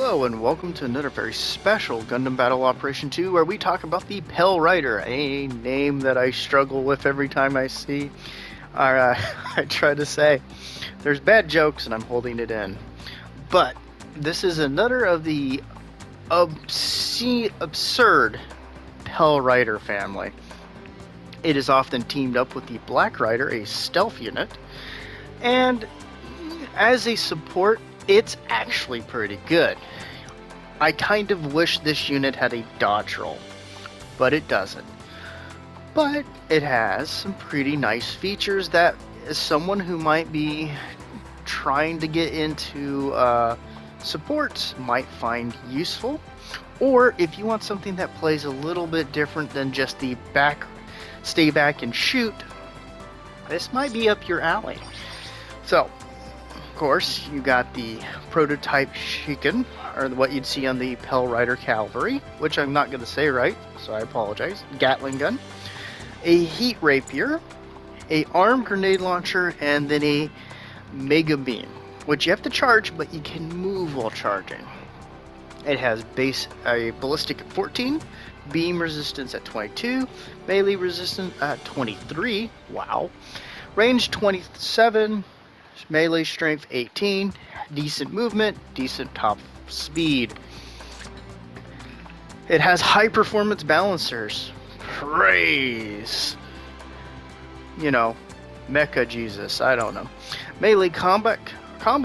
Hello and welcome to another very special Gundam Battle Operation 2 where we talk about the Pell Rider, a name that I struggle with every time I see. I try to say there's bad jokes and I'm holding it in. But this is another of the absurd Pell Rider family. It is often teamed up with the Black Rider, a stealth unit, and as a support, it's actually pretty good. I kind of wish this unit had a dodge roll, but it doesn't. But it has some pretty nice features that as someone who might be trying to get into supports might find useful. Or if you want something that plays a little bit different than just the stay back and shoot, this might be up your alley. So, of course, you got the prototype Shiken, or what you'd see on the Pell Rider Cavalry, which I'm not going to say right, so I apologize. Gatling gun, a heat rapier, a armed grenade launcher, and then a mega beam, which you have to charge, but you can move while charging. It has a ballistic at 14, beam resistance at 22, melee resistance at 23, wow, range 27, melee strength 18, decent movement, decent top speed. It has high performance balancers. Praise! You know, Mecha Jesus, I don't know. Melee combo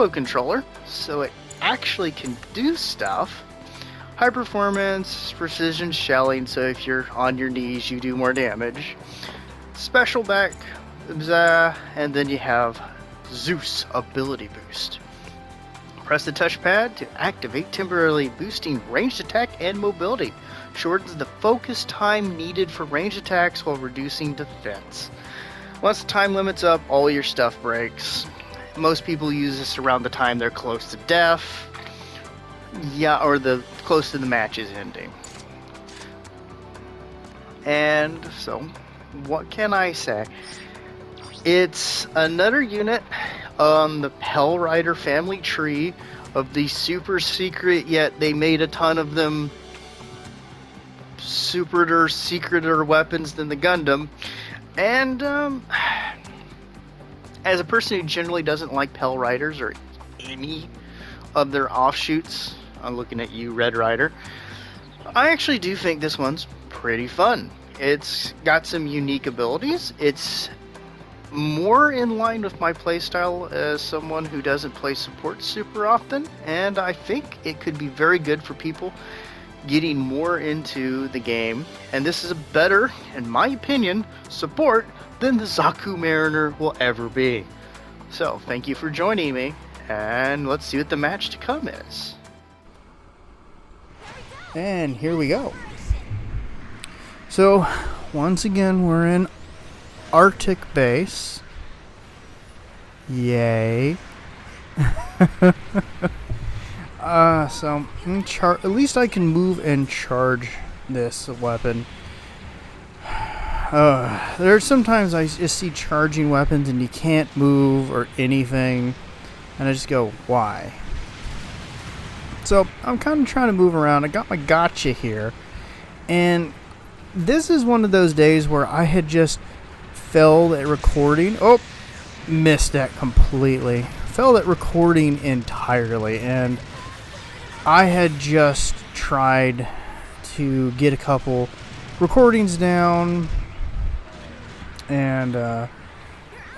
controller, so it actually can do stuff. High performance, precision shelling, so if you're on your knees you do more damage. Special back, and then you have Zeus ability boost. Press the touchpad to activate, temporarily boosting ranged attack and mobility. Shortens the focus time needed for ranged attacks while reducing defense. Once the time limit's up, all your stuff breaks. Most people use this around the time they're close to death. Yeah, or close to the match is ending. And so, what can I say? It's another unit on the Pell Rider family tree of the super secret, yet they made a ton of them secreter weapons than the Gundam. And as a person who generally doesn't like Pell Riders or any of their offshoots, I'm looking at you, Red Rider, I actually do think this one's pretty fun. It's got some unique abilities. It's more in line with my playstyle as someone who doesn't play support super often, and I think it could be very good for people getting more into the game. And this is a better, in my opinion, support than the Zaku Mariner will ever be. So, thank you for joining me, and let's see what the match to come is. And here we go. So, once again, we're in Arctic base. Yay. So, at least I can move and charge this weapon. There's sometimes I just see charging weapons and you can't move or anything. And I just go, why? So, I'm kind of trying to move around. I got my gotcha here. And this is one of those days where I had just failed at recording. Oh, missed that completely. Failed at recording entirely. And I had just tried to get a couple recordings down. And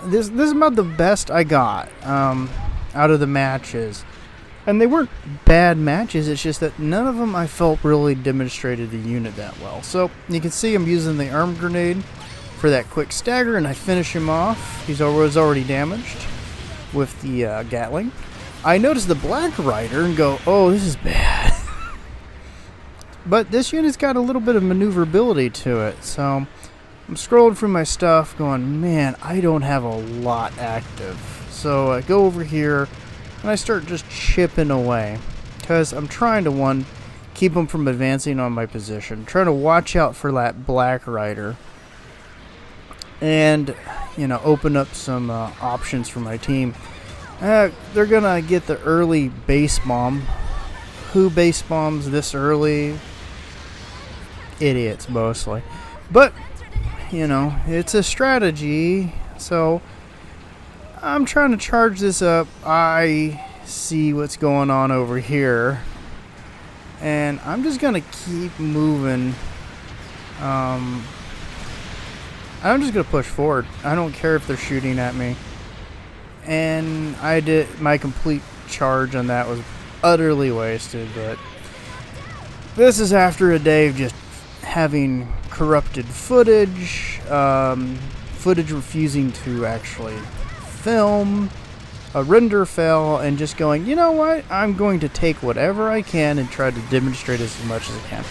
this is about the best I got out of the matches. And they weren't bad matches, it's just that none of them I felt really demonstrated the unit that well. So, you can see I'm using the armed grenade for that quick stagger, and I finish him off. He was already damaged with the Gatling. I noticed the Black Rider and go, oh, this is bad. But this unit's got a little bit of maneuverability to it, so I'm scrolling through my stuff going, man, I don't have a lot active. So I go over here, and I start just chipping away, because I'm trying to, keep them from advancing on my position. Trying to watch out for that Black Rider. And, open up some options for my team. They're going to get the early base bomb who base bombs this early? Idiots mostly. But, you know, it's a strategy. So, I'm trying to charge this up. I see what's going on over here. And I'm just going to keep moving. I'm just going to push forward. I don't care if they're shooting at me. And I did, my complete charge on that was utterly wasted, but this is after a day of just having corrupted footage, footage refusing to actually film, a render fail, and just going, you know what, I'm going to take whatever I can and try to demonstrate as much as I can.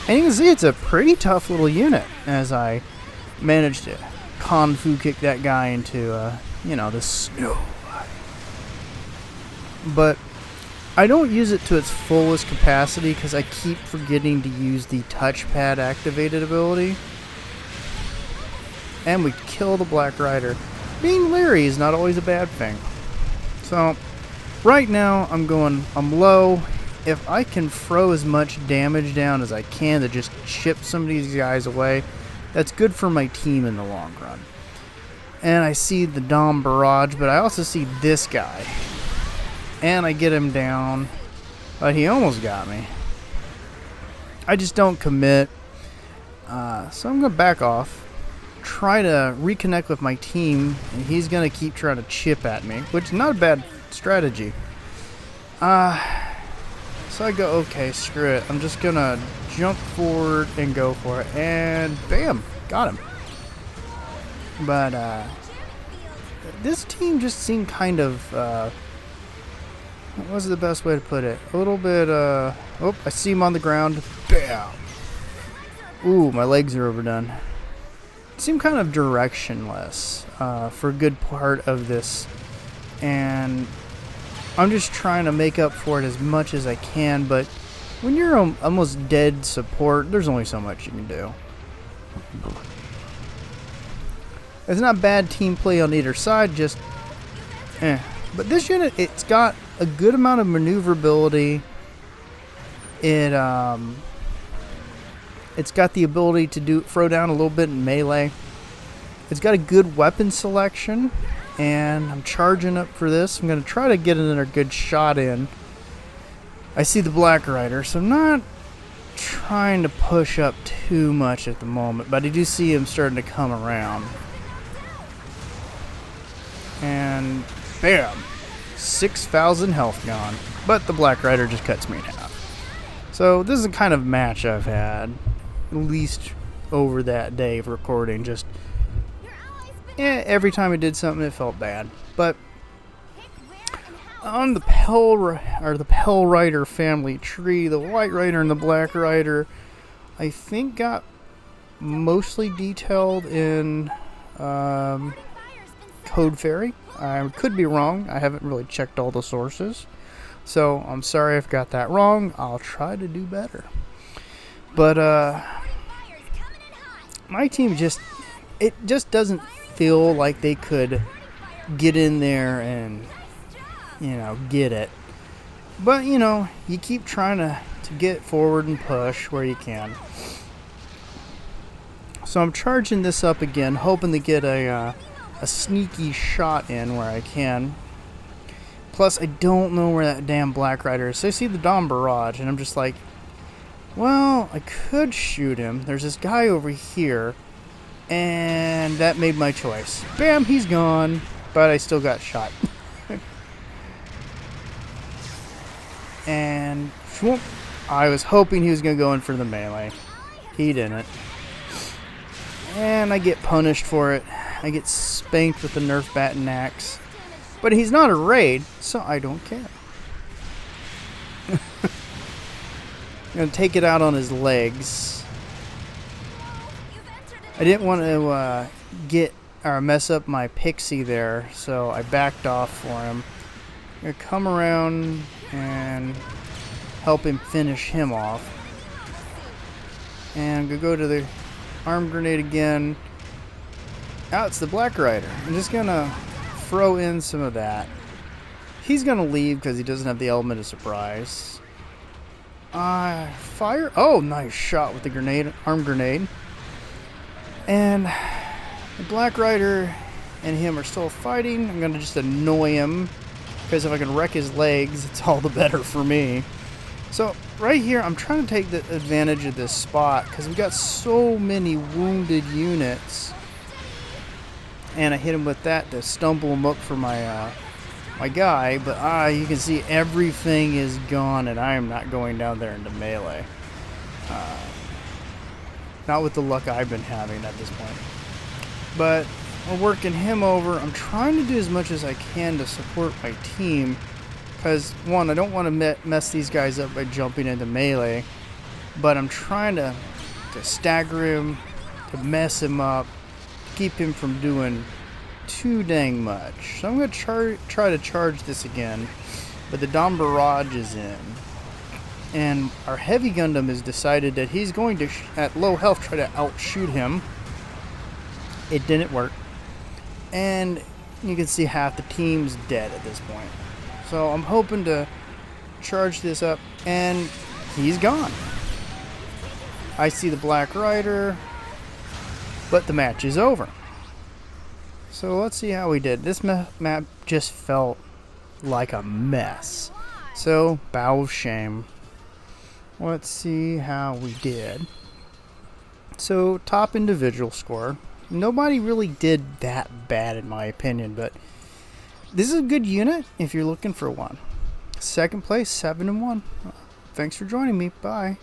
And you can see it's a pretty tough little unit as I managed to Kung Fu kick that guy into, you know, the snow. But I don't use it to its fullest capacity because I keep forgetting to use the touchpad activated ability. And we kill the Black Rider. Being leery is not always a bad thing. So, right now I'm low. If I can throw as much damage down as I can to just chip some of these guys away, that's good for my team in the long run. And I see the Dom Barrage, but I also see this guy. And I get him down, but he almost got me. I just don't commit. So I'm going to back off, try to reconnect with my team, and he's going to keep trying to chip at me, which is not a bad strategy. So I go, okay, screw it. I'm just going to jump forward and go for it, and bam, got him. But this team just seemed kind of, what was the best way to put it? A little bit, oh, I see him on the ground. Bam! Ooh, my legs are overdone. Seem kind of directionless for a good part of this. And I'm just trying to make up for it as much as I can, but when you're almost dead support, there's only so much you can do. It's not bad team play on either side, just But this unit, it's got a good amount of maneuverability. It's got the ability to throw down a little bit in melee. It's got a good weapon selection, and I'm charging up for this. I'm going to try to get another good shot in. I see the Black Rider, so I'm not trying to push up too much at the moment, but I do see him starting to come around. And bam! 6,000 health gone. But the Black Rider just cuts me in half. So this is the kind of match I've had, at least over that day of recording. Just every time I did something, it felt bad. But on the Pell Rider family tree, the White Rider and the Black Rider, I think got mostly detailed in Code Fairy. I could be wrong. I haven't really checked all the sources. So I'm sorry if I got that wrong. I'll try to do better. But my team just doesn't feel like they could get in there and, you know, get it. But, you know, you keep trying to get forward and push where you can. So I'm charging this up again, hoping to get a sneaky shot in where I can. Plus, I don't know where that damn Black Rider is. So I see the Dom Barrage, and I'm just like, well, I could shoot him. There's this guy over here, and that made my choice. Bam, he's gone, but I still got shot. And whoop, I was hoping he was going to go in for the melee. He didn't. And I get punished for it. I get spanked with the Nerf bat and axe. But he's not a raid, so I don't care. I'm going to take it out on his legs. I didn't want to get or mess up my pixie there, so I backed off for him. I'm going to come around and help him finish him off. And I'm going to go to the arm grenade again. Now it's the Black Rider. I'm just going to throw in some of that. He's going to leave because he doesn't have the element of surprise. Fire. Oh, nice shot with the grenade, armed grenade. And the Black Rider and him are still fighting. I'm gonna just annoy him, because if I can wreck his legs, it's all the better for me. So right here, I'm trying to take the advantage of this spot because we got so many wounded units, and I hit him with that to stumble him up for my my guy. But you can see everything is gone, and I am not going down there into melee. Not with the luck I've been having at this point. But we're working him over. I'm trying to do as much as I can to support my team. Because, one, I don't want to mess these guys up by jumping into melee. But I'm trying to stagger him, to mess him up, to keep him from doing too dang much. So I'm going to try to charge this again. But the Dom Barrage is in. And our Heavy Gundam has decided that he's going to, at low health, try to outshoot him. It didn't work. And you can see half the team's dead at this point. So I'm hoping to charge this up, and he's gone. I see the Black Rider, but the match is over. So let's see how we did. This map just felt like a mess. So, bow of shame. Let's see how we did. So, top individual score. Nobody really did that bad in my opinion, but this is a good unit if you're looking for one. Second place, 7-1. Thanks for joining me. Bye.